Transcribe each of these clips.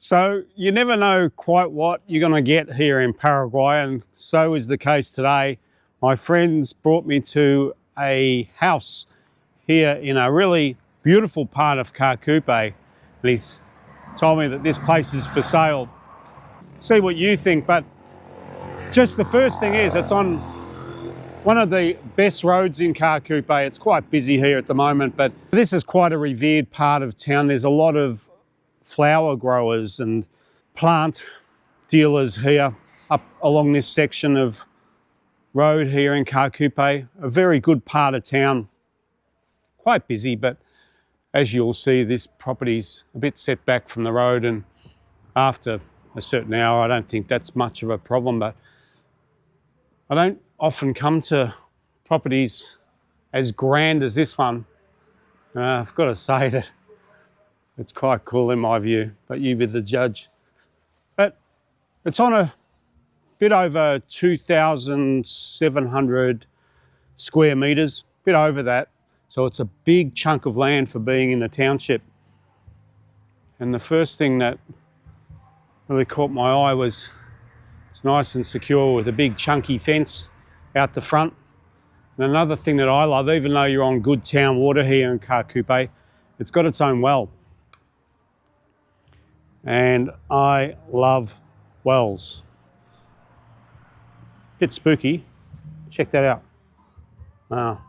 So you never know quite what you're going to get here in Paraguay, and so is the case today. My friends brought me to a house here in a really beautiful part of Qroo, and he's told me that this place is for sale. See what you think, but just the first thing is it's on one of the best roads in Qroo. It's quite busy here at the moment, but this is quite a revered part of town. There's a lot of flower growers and plant dealers here up along this section of road here in Qroo. A very good part of town. Quite busy, but as you'll see, this property's a bit set back from the road, and after a certain hour, I don't think that's much of a problem. But I don't often come to properties as grand as this one. I've got to say that it's quite cool in my view, but you be the judge. But it's on a bit over 2,700 square metres, a bit over that. So it's a big chunk of land for being in the township. And the first thing that really caught my eye was it's nice and secure with a big chunky fence out the front. And another thing that I love, even though you're on good town water here in Qroo, it's got its own well. And I love wells. Bit spooky. Check that out. Wow.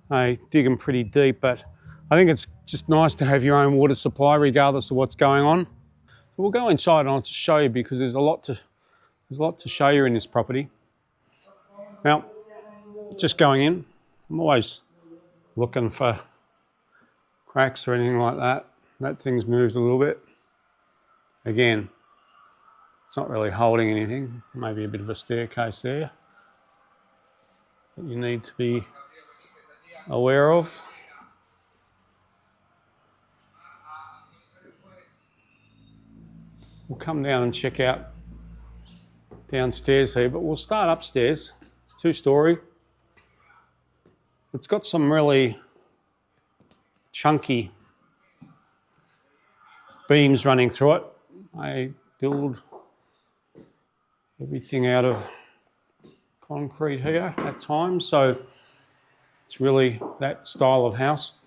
I dig them pretty deep, but I think it's just nice to have your own water supply regardless of what's going on. We'll go inside and I'll just show you, because there's a lot to show you in this property. Now, just going in, I'm always looking for cracks or anything like that. That thing's moved a little bit. Again, it's not really holding anything. Maybe a bit of a staircase there that you need to be aware of. We'll come down and check out downstairs here, but we'll start upstairs. It's 2-story. It's got some really chunky beams running through it. I build everything out of concrete here at times, so it's really that style of house.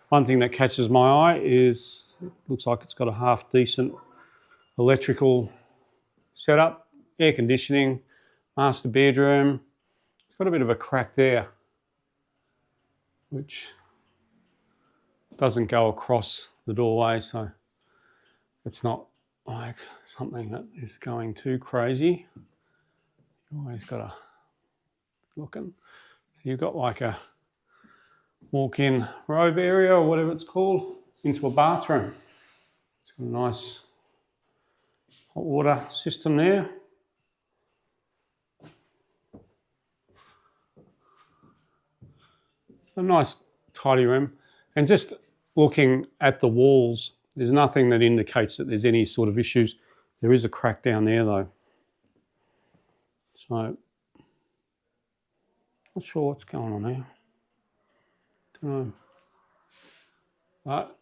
One thing that catches my eye is it looks like it's got a half decent electrical setup, air conditioning, master bedroom. It's got a bit of a crack there, which doesn't go across the doorway, so it's not like something that is going too crazy. You always got to look in. So you've got like a walk-in robe area or whatever it's called into a bathroom. It's got a nice hot water system there. A nice tidy room. And just looking at the walls, there's nothing that indicates that there's any sort of issues. There is a crack down there though. So, not sure what's going on there. Don't know. But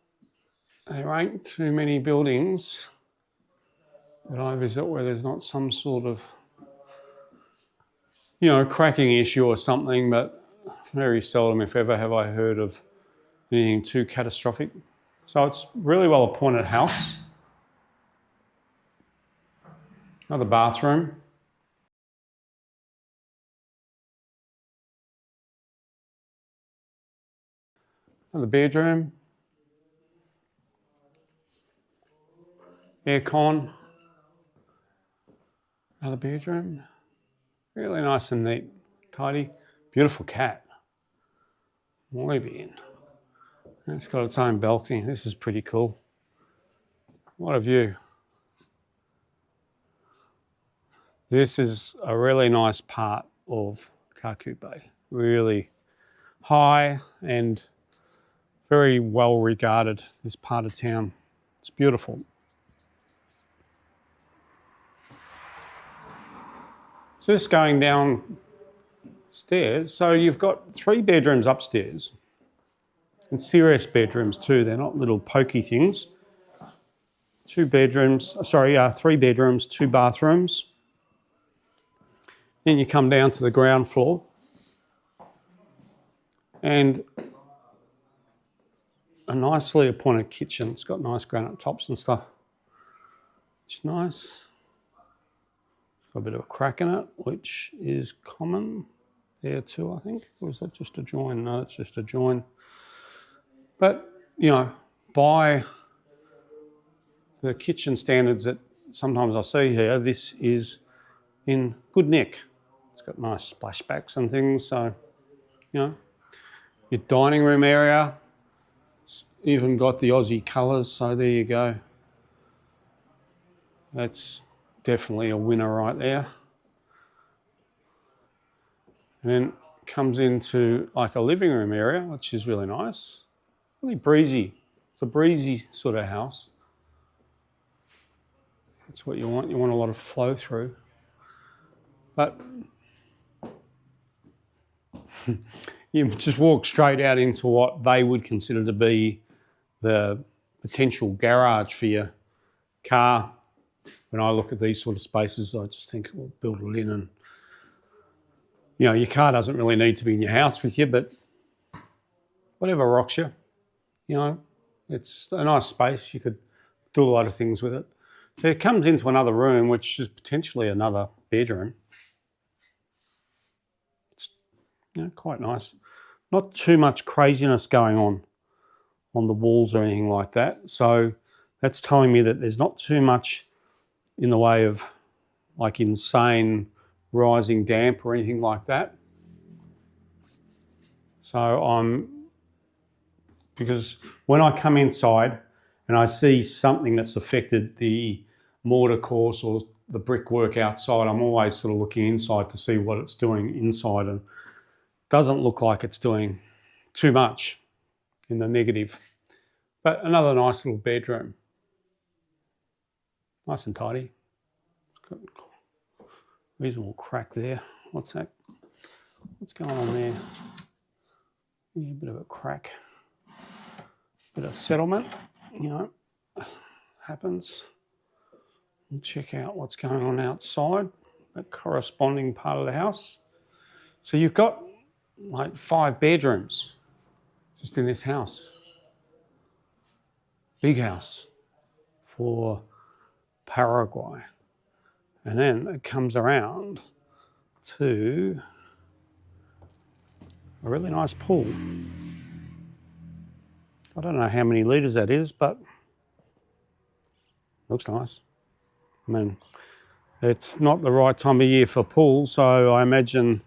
there ain't too many buildings that I visit where there's not some sort of, cracking issue or something, but very seldom, if ever, have I heard of anything too catastrophic. So it's really well appointed house. Another bathroom. Another bedroom. Aircon. Another bedroom. Really nice and neat, tidy. Beautiful cat. Muy bien. It's got its own balcony. This is pretty cool. What a view. This is a really nice part of Qroo. Really high and very well regarded, this part of town. It's beautiful. So just going downstairs, so you've got 3 bedrooms upstairs. And serious bedrooms too, they're not little pokey things. 3 bedrooms, 2 bathrooms. Then you come down to the ground floor and a nicely appointed kitchen. It's got nice granite tops and stuff. It's nice. It's got a bit of a crack in it, which is common there too, I think. Or is that just a join? No, it's just a join. But, you know, by the kitchen standards that sometimes I see here, this is in good nick. It's got nice splashbacks and things, so, you know. Your dining room area, it's even got the Aussie colours, so there you go. That's definitely a winner right there. And then comes into like a living room area, which is really nice. Really breezy. It's a breezy sort of house. That's what you want. You want a lot of flow through. But you just walk straight out into what they would consider to be the potential garage for your car. When I look at these sort of spaces, I just think, well, build it in, and you know, your car doesn't really need to be in your house with you, but whatever rocks you, you know, it's a nice space. You could do a lot of things with it. So it comes into another room, which is potentially another bedroom. It's, you know, quite nice. Not too much craziness going on the walls or anything like that. So that's telling me that there's not too much in the way of like insane rising damp or anything like that. So because when I come inside and I see something that's affected the mortar course or the brickwork outside, I'm always sort of looking inside to see what it's doing inside, and it doesn't look like it's doing too much in the negative. But another nice little bedroom. Nice and tidy. It's got a reasonable crack there. What's that? What's going on there? Yeah, a bit of a crack. Bit of settlement, you know, happens. And check out what's going on outside, that corresponding part of the house. So you've got like 5 bedrooms just in this house. Big house for Paraguay. And then it comes around to a really nice pool. I don't know how many litres that is, but looks nice. I mean, it's not the right time of year for pools, so I imagine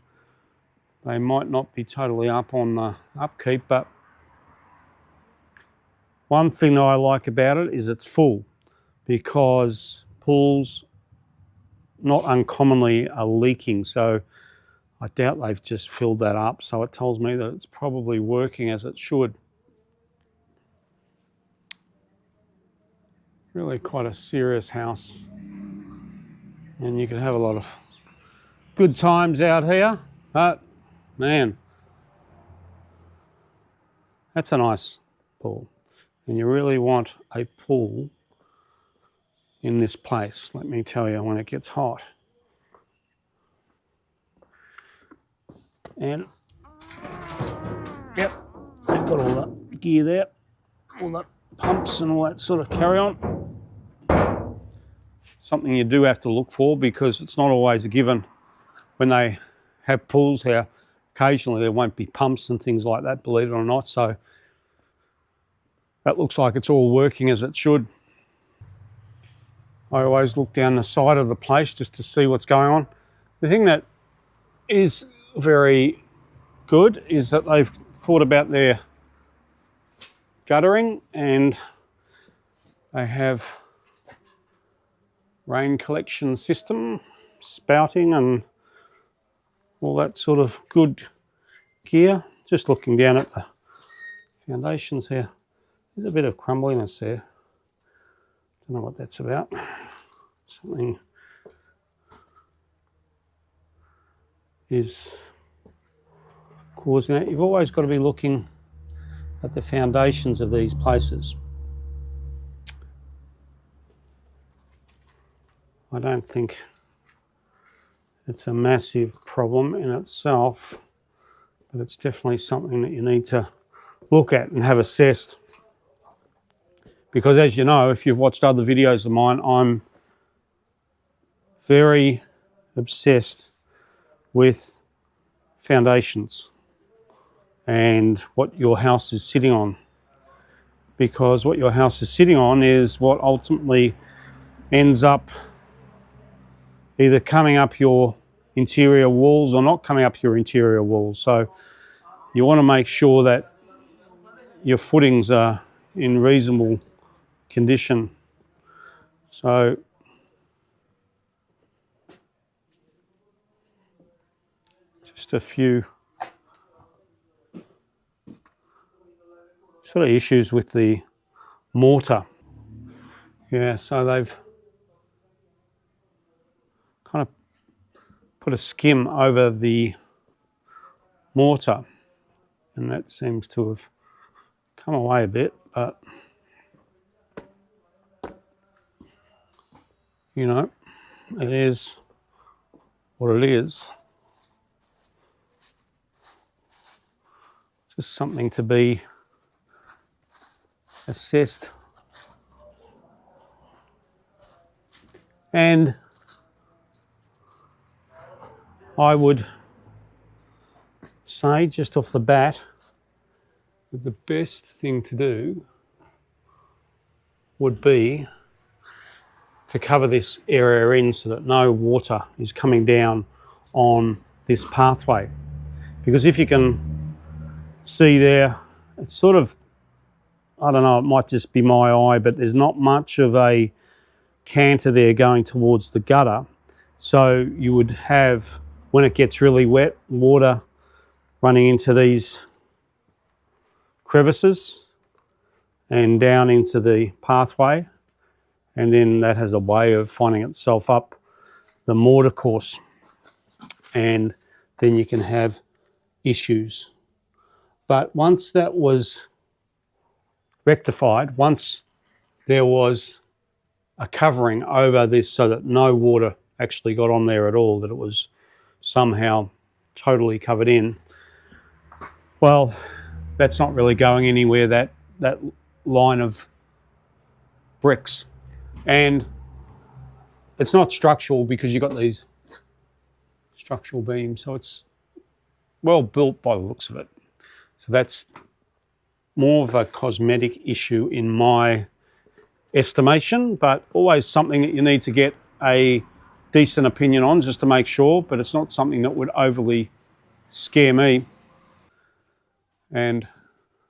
they might not be totally up on the upkeep, but one thing that I like about it is it's full, because pools not uncommonly are leaking, so I doubt they've just filled that up, so it tells me that it's probably working as it should. Really quite a serious house, and you can have a lot of good times out here, but man, that's a nice pool, and you really want a pool in this place, let me tell you, when it gets hot. And yep, they've got all that gear there, all that pumps and all that sort of carry on. Something you do have to look for, because it's not always a given when they have pools here. Occasionally there won't be pumps and things like that, believe it or not, so that looks like it's all working as it should. I always look down the side of the place just to see what's going on. The thing that is very good is that they've thought about their guttering, and they have rain collection system, spouting and all that sort of good gear. Just looking down at the foundations here, there's a bit of crumbliness there. Don't know what that's about. Something is causing that. You've always got to be looking at the foundations of these places. I don't think it's a massive problem in itself, but it's definitely something that you need to look at and have assessed. Because as you know, if you've watched other videos of mine, I'm very obsessed with foundations and what your house is sitting on. Because what your house is sitting on is what ultimately ends up either coming up your interior walls or not coming up your interior walls. So you want to make sure that your footings are in reasonable condition. So just a few sort of issues with the mortar. Yeah, so they've kind of put a skim over the mortar, and that seems to have come away a bit, but you know, it is what it is. Just something to be assessed. And I would say just off the bat that the best thing to do would be to cover this area in so that no water is coming down on this pathway. Because if you can see there, it's sort of, I don't know, it might just be my eye, but there's not much of a canter there going towards the gutter. So you would have, when it gets really wet, water running into these crevices and down into the pathway, and then that has a way of finding itself up the mortar course, and then you can have issues. But once that was rectified, once there was a covering over this so that no water actually got on there at all, that it was somehow totally covered in, well, that's not really going anywhere, that line of bricks. And it's not structural because you've got these structural beams, so it's well built by the looks of it. So that's more of a cosmetic issue in my estimation, but always something that you need to get a decent opinion on just to make sure, but it's not something that would overly scare me. And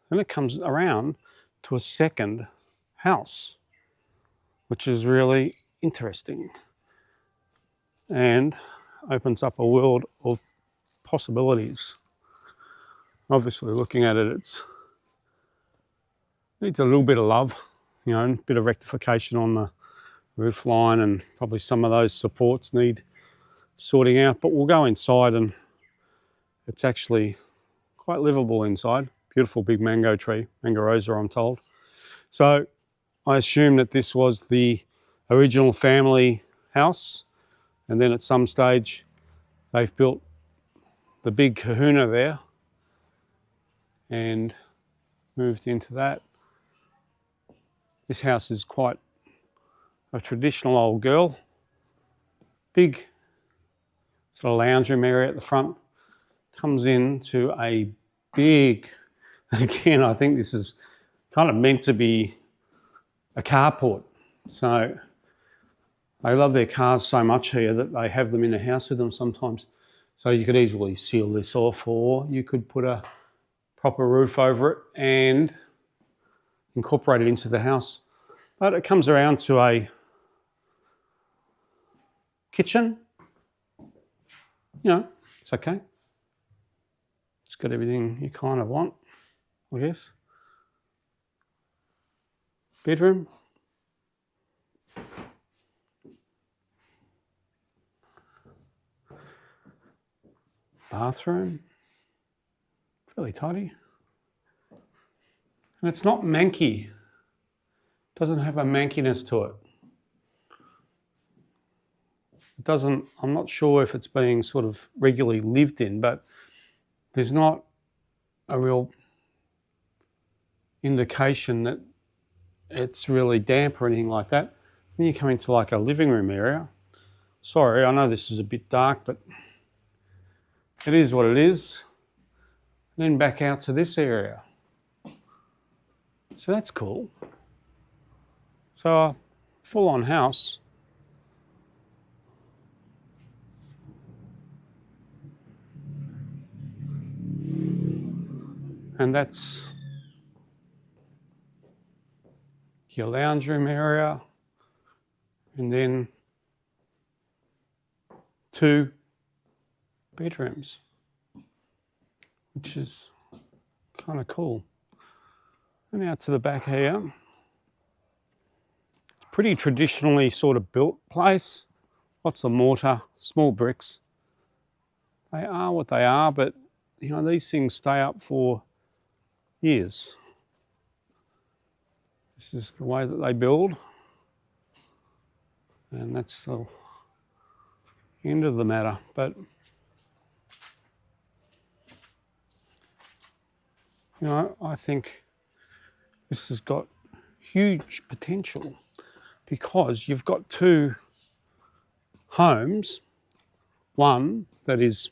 then it comes around to a second house, which is really interesting and opens up a world of possibilities. Obviously, looking at it, it needs a little bit of love, you know, a bit of rectification on the roof line, and probably some of those supports need sorting out, but we'll go inside and it's actually quite livable inside. Beautiful big mango tree, mango rosa, I'm told. So I assume that this was the original family house, and then at some stage they've built the big kahuna there and moved into that. This house is quite a traditional old girl. Big sort of lounge room area at the front. Comes into a big, again, I think this is kind of meant to be a carport. So they love their cars so much here that they have them in the house with them sometimes. So you could easily seal this off, or you could put a proper roof over it and incorporate it into the house. But it comes around to a kitchen. You know, it's okay. It's got everything you kind of want, I guess. Bedroom. Bathroom. Fairly tidy. And it's not manky. It doesn't have a mankiness to it. It doesn't, I'm not sure if it's being sort of regularly lived in, but there's not a real indication that it's really damp or anything like that. Then you come into like a living room area. Sorry, I know this is a bit dark, but it is what it is. And then back out to this area. So that's cool. So a full-on house. And that's your lounge room area. And then 2 bedrooms, which is kind of cool. And out to the back here. It's a pretty traditionally sort of built place. Lots of mortar, small bricks. They are what they are, but you know, these things stay up for years. This is the way that they build. And that's the end of the matter. But you know, I think this has got huge potential because you've got 2 homes, one that is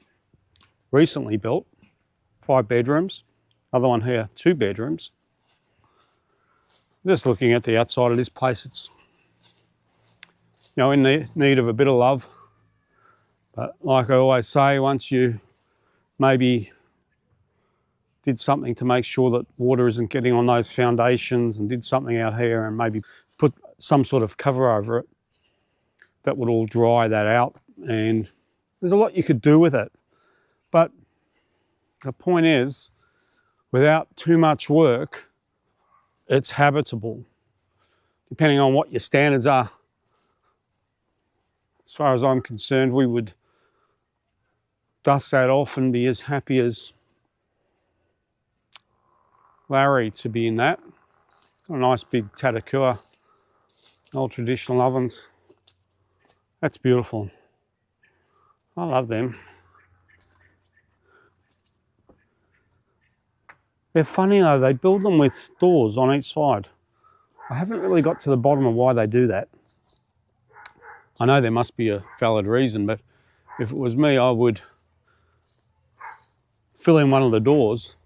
recently built, 5 bedrooms, other one here, 2 bedrooms. Just looking at the outside of this place, it's, you know, in need of a bit of love. But like I always say, once you maybe did something to make sure that water isn't getting on those foundations and did something out here and maybe put some sort of cover over it, that would all dry that out. And there's a lot you could do with it. But the point is, without too much work, it's habitable, depending on what your standards are. As far as I'm concerned, we would dust that off and be as happy as Larry to be in that. Got a nice big Tatakua, old traditional ovens. That's beautiful. I love them. They're funny though, they build them with doors on each side. I haven't really got to the bottom of why they do that. I know there must be a valid reason, but if it was me, I would fill in one of the doors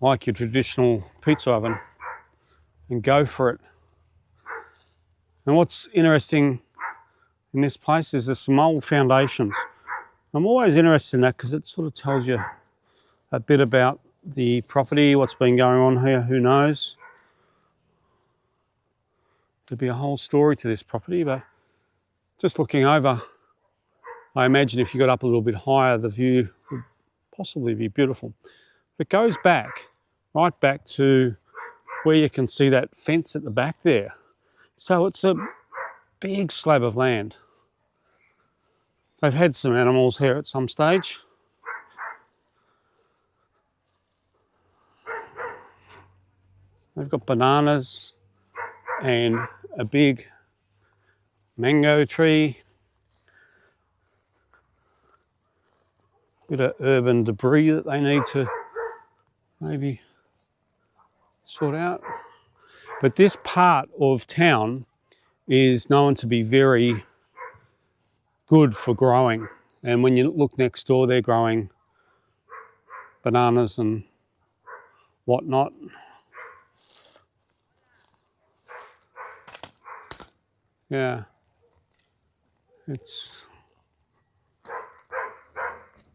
like your traditional pizza oven and go for it. And what's interesting in this place is there's some old foundations. I'm always interested in that because it sort of tells you a bit about the property, what's been going on here, who knows. There'd be a whole story to this property, but just looking over, I imagine if you got up a little bit higher, the view would possibly be beautiful. It goes back, right back to where you can see that fence at the back there. So it's a big slab of land. They've had some animals here at some stage. They've got bananas and a big mango tree. Bit of urban debris that they need to maybe sort out. But this part of town is known to be very good for growing. And when you look next door, they're growing bananas and whatnot. Yeah, it's,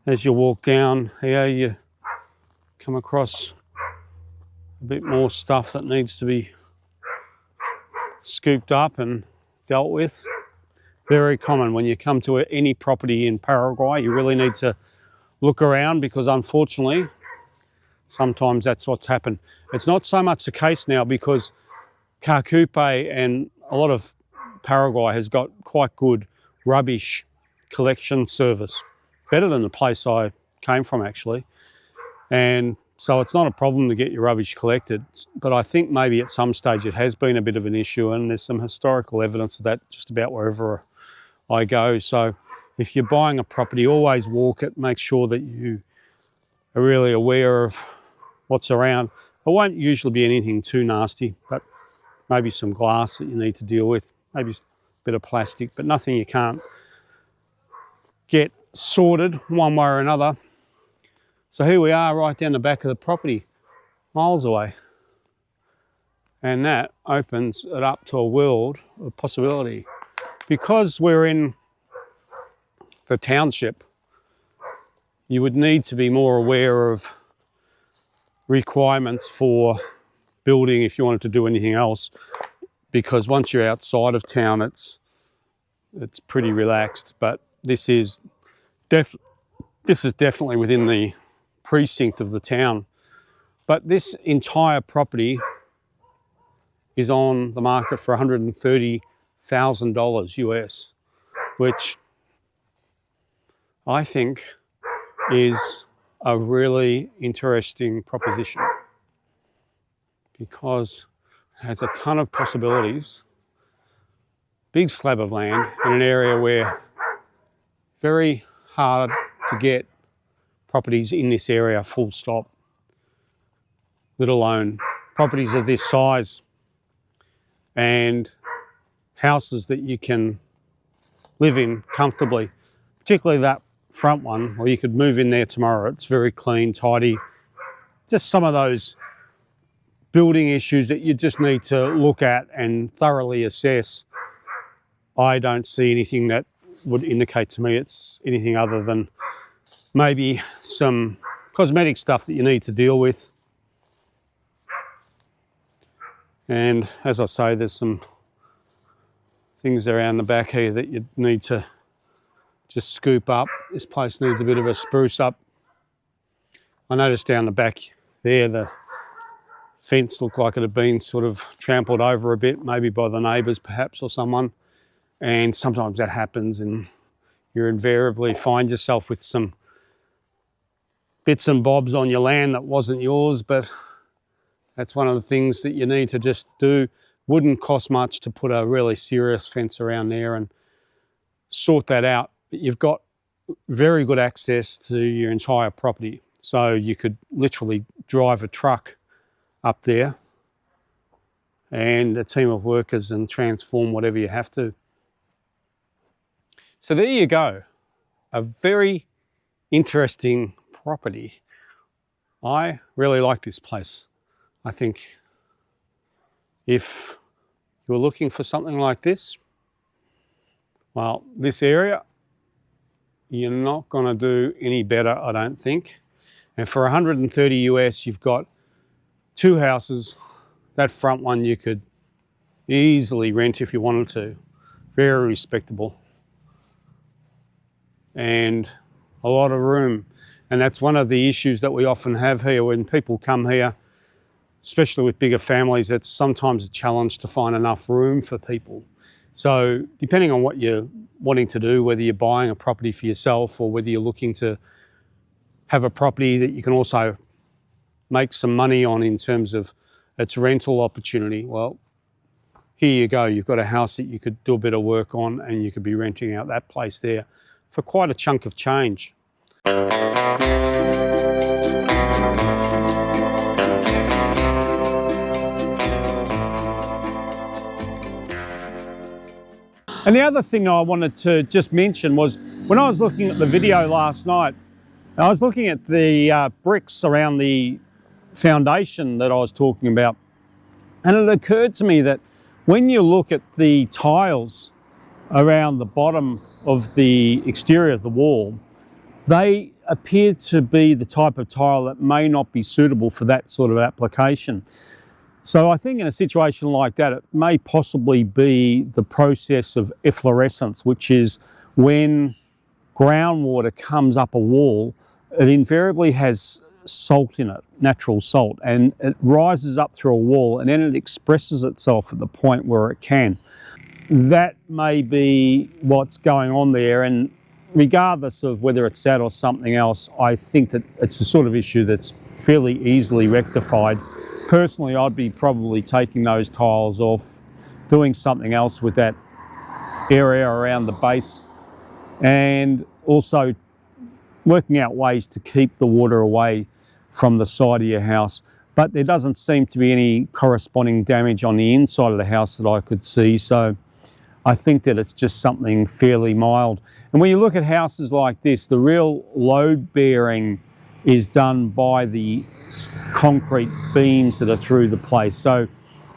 as you walk down here, you come across a bit more stuff that needs to be scooped up and dealt with. Very common when you come to any property in Paraguay. You really need to look around because unfortunately, sometimes that's what's happened. It's not so much the case now because Qroo and a lot of Paraguay has got quite good rubbish collection service. Better than the place I came from actually. And so it's not a problem to get your rubbish collected, but I think maybe at some stage it has been a bit of an issue, and there's some historical evidence of that just about wherever I go. So if you're buying a property, always walk it. Make sure that you are really aware of what's around. It won't usually be anything too nasty, but maybe some glass that you need to deal with, maybe a bit of plastic, but nothing you can't get sorted one way or another. So here we are right down the back of the property, miles away. And that opens it up to a world of possibility. Because we're in the township, you would need to be more aware of requirements for building if you wanted to do anything else, because once you're outside of town it's pretty relaxed. But this is definitely within the precinct of the town. But this entire property is on the market for $130,000 US, which I think is a really interesting proposition because it has a ton of possibilities. Big slab of land in an area where very hard to get properties in this area, full stop, let alone properties of this size and houses that you can live in comfortably, particularly that front one, or you could move in there tomorrow. It's very clean, tidy. Just some of those building issues that you just need to look at and thoroughly assess. I don't see anything that would indicate to me it's anything other than maybe some cosmetic stuff that you need to deal with. And as I say, there's some things around the back here that you need to just scoop up. This place needs a bit of a spruce up. I noticed down the back there the fence looked like it had been sort of trampled over a bit, maybe by the neighbours perhaps or someone. And sometimes that happens and you invariably find yourself with some bits and bobs on your land that wasn't yours, but that's one of the things that you need to just do. Wouldn't cost much to put a really serious fence around there and sort that out. But you've got very good access to your entire property. So you could literally drive a truck up there and a team of workers and transform whatever you have to. So there you go. A very interesting property. I really like this place. I think if you're looking for something like this, well, this area, you're not going to do any better, I don't think. And for 130 US, you've got two houses. That front one you could easily rent if you wanted to. Very respectable. And a lot of room. And that's one of the issues that we often have here when people come here, especially with bigger families. It's sometimes a challenge to find enough room for people. So depending on what you're wanting to do, whether you're buying a property for yourself or whether you're looking to have a property that you can also make some money on in terms of its rental opportunity, well, here you go. You've got a house that you could do a bit of work on and you could be renting out that place there for quite a chunk of change. And the other thing I wanted to just mention was when I was looking at the video last night, I was looking at the bricks around the foundation that I was talking about, and it occurred to me that when you look at the tiles around the bottom of the exterior of the wall, they appear to be the type of tile that may not be suitable for that sort of application. So I think in a situation like that, it may possibly be the process of efflorescence, which is when groundwater comes up a wall, it invariably has salt in it, natural salt, and it rises up through a wall and then it expresses itself at the point where it can. That may be what's going on there, and regardless of whether it's that or something else, I think that it's a sort of issue that's fairly easily rectified. Personally, I'd be probably taking those tiles off, doing something else with that area around the base, and also working out ways to keep the water away from the side of your house. But there doesn't seem to be any corresponding damage on the inside of the house that I could see, so I think that it's just something fairly mild. And when you look at houses like this, the real load bearing is done by the concrete beams that are through the place. So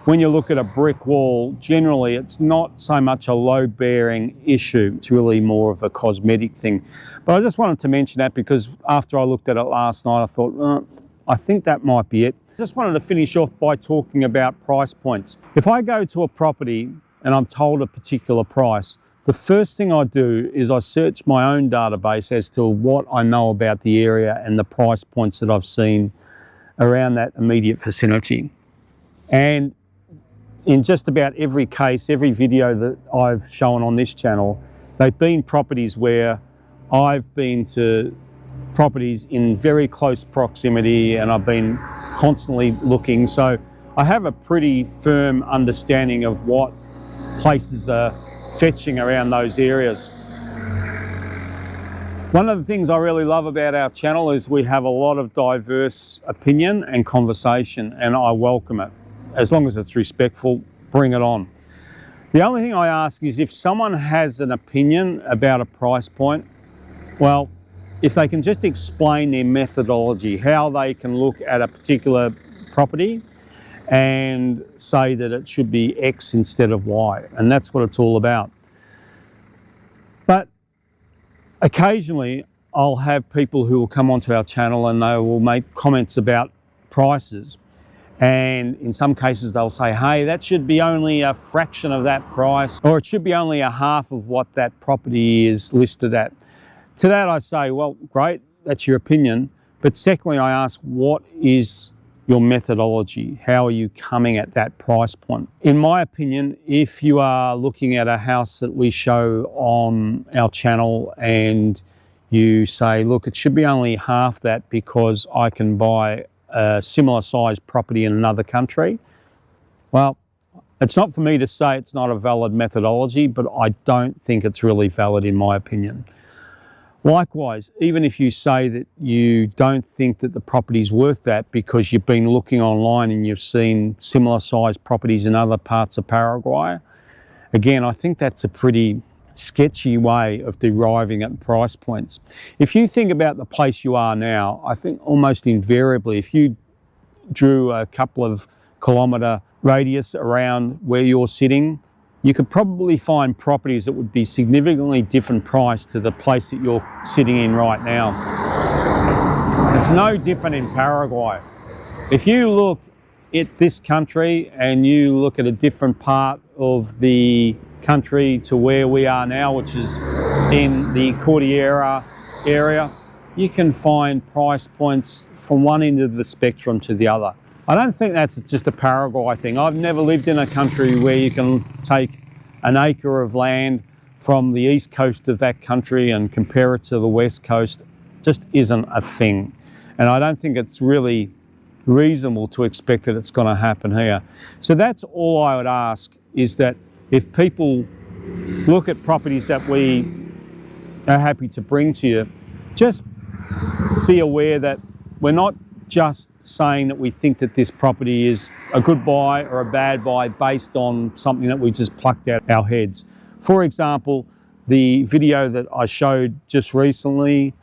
when you look at a brick wall, generally it's not so much a load bearing issue, it's really more of a cosmetic thing. But I just wanted to mention that because after I looked at it last night, I thought, I think that might be it. Just wanted to finish off by talking about price points. If I go to a property and I'm told a particular price, the first thing I do is I search my own database as to what I know about the area and the price points that I've seen around that immediate vicinity. And in just about every case, every video that I've shown on this channel, they've been properties where I've been to properties in very close proximity and I've been constantly looking. So I have a pretty firm understanding of what places are fetching around those areas. One of the things I really love about our channel is we have a lot of diverse opinion and conversation, and I welcome it. As long as it's respectful, bring it on. The only thing I ask is if someone has an opinion about a price point, well, if they can just explain their methodology, how they can look at a particular property and say that it should be X instead of Y, and that's what it's all about. But occasionally I'll have people who will come onto our channel and they will make comments about prices. And in some cases they'll say, hey, that should be only a fraction of that price, or it should be only a half of what that property is listed at. To that I say, well, great, that's your opinion. But secondly, I ask, what is your methodology? How are you coming at that price point? In my opinion, if you are looking at a house that we show on our channel and you say, look, it should be only half that because I can buy a similar sized property in another country, well, it's not for me to say it's not a valid methodology, but I don't think it's really valid in my opinion. Likewise, even if you say that you don't think that the property's worth that because you've been looking online and you've seen similar sized properties in other parts of Paraguay, again, I think that's a pretty sketchy way of deriving at price points. If you think about the place you are now, I think almost invariably, if you drew a couple of kilometre radius around where you're sitting, you could probably find properties that would be significantly different price to the place that you're sitting in right now. It's no different in Paraguay. If you look at this country and you look at a different part of the country to where we are now, which is in the Cordillera area, you can find price points from one end of the spectrum to the other. I don't think that's just a Paraguay thing. I've never lived in a country where you can take an acre of land from the east coast of that country and compare it to the west coast. It just isn't a thing. And I don't think it's really reasonable to expect that it's going to happen here. So that's all I would ask, is that if people look at properties that we are happy to bring to you, just be aware that we're not just saying that we think that this property is a good buy or a bad buy based on something that we just plucked out our heads. For example, the video that I showed just recently,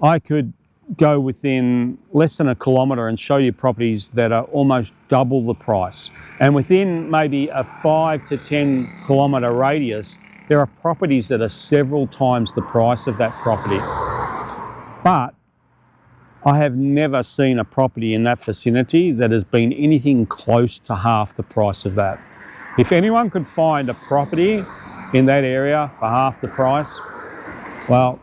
I could go within less than a kilometre and show you properties that are almost double the price. And within maybe a 5 to 10 kilometre radius, there are properties that are several times the price of that property. But I have never seen a property in that vicinity that has been anything close to half the price of that. If anyone could find a property in that area for half the price, well,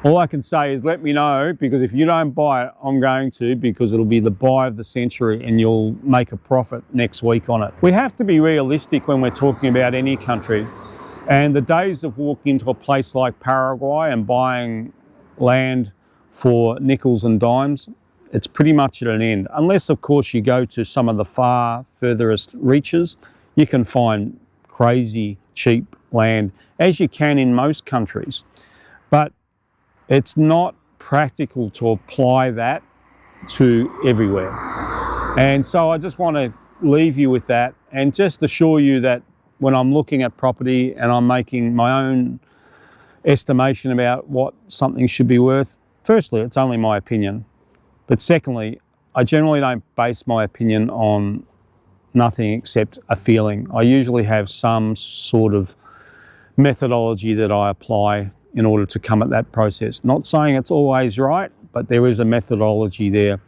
all I can say is let me know, because if you don't buy it, I'm going to, because it'll be the buy of the century and you'll make a profit next week on it. We have to be realistic when we're talking about any country. And the days of walking into a place like Paraguay and buying land for nickels and dimes, it's pretty much at an end. Unless, of course, you go to some of the far furthest reaches, you can find crazy cheap land, as you can in most countries. But it's not practical to apply that to everywhere. And so I just want to leave you with that and just assure you that when I'm looking at property and I'm making my own estimation about what something should be worth, firstly, it's only my opinion. But secondly, I generally don't base my opinion on nothing except a feeling. I usually have some sort of methodology that I apply in order to come at that process. Not saying it's always right, but there is a methodology there.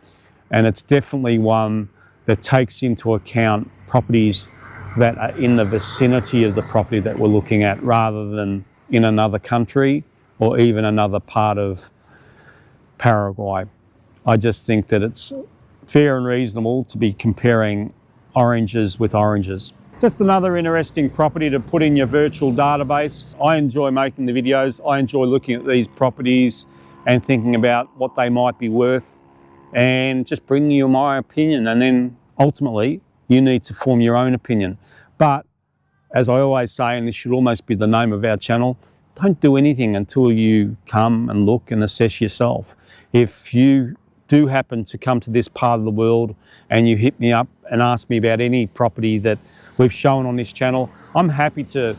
And it's definitely one that takes into account properties that are in the vicinity of the property that we're looking at, rather than in another country or even another part of Paraguay. I just think that it's fair and reasonable to be comparing oranges with oranges. Just another interesting property to put in your virtual database. I enjoy making the videos. I enjoy looking at these properties and thinking about what they might be worth and just bringing you my opinion. And then ultimately, you need to form your own opinion. But as I always say, and this should almost be the name of our channel, don't do anything until you come and look and assess yourself. If you do happen to come to this part of the world and you hit me up and ask me about any property that we've shown on this channel, I'm happy to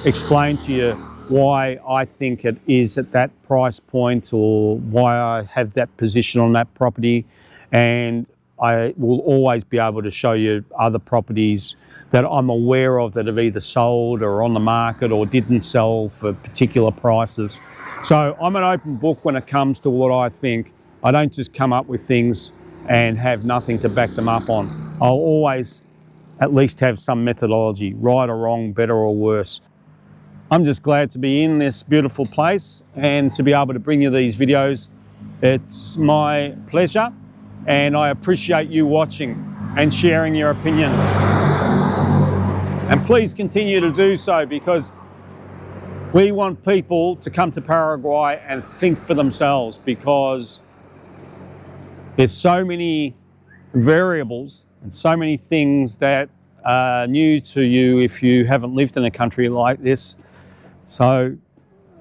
explain to you why I think it is at that price point or why I have that position on that property. And I will always be able to show you other properties that I'm aware of that have either sold or on the market or didn't sell for particular prices. So I'm an open book when it comes to what I think. I don't just come up with things and have nothing to back them up on. I'll always at least have some methodology, right or wrong, better or worse. I'm just glad to be in this beautiful place and to be able to bring you these videos. It's my pleasure, and I appreciate you watching and sharing your opinions. And please continue to do so, because we want people to come to Paraguay and think for themselves, because there's so many variables and so many things that are new to you if you haven't lived in a country like this. So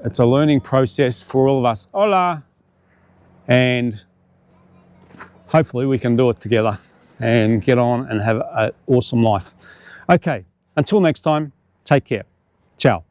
it's a learning process for all of us. Hola! And hopefully we can do it together and get on and have an awesome life. Okay, until next time, take care. Ciao.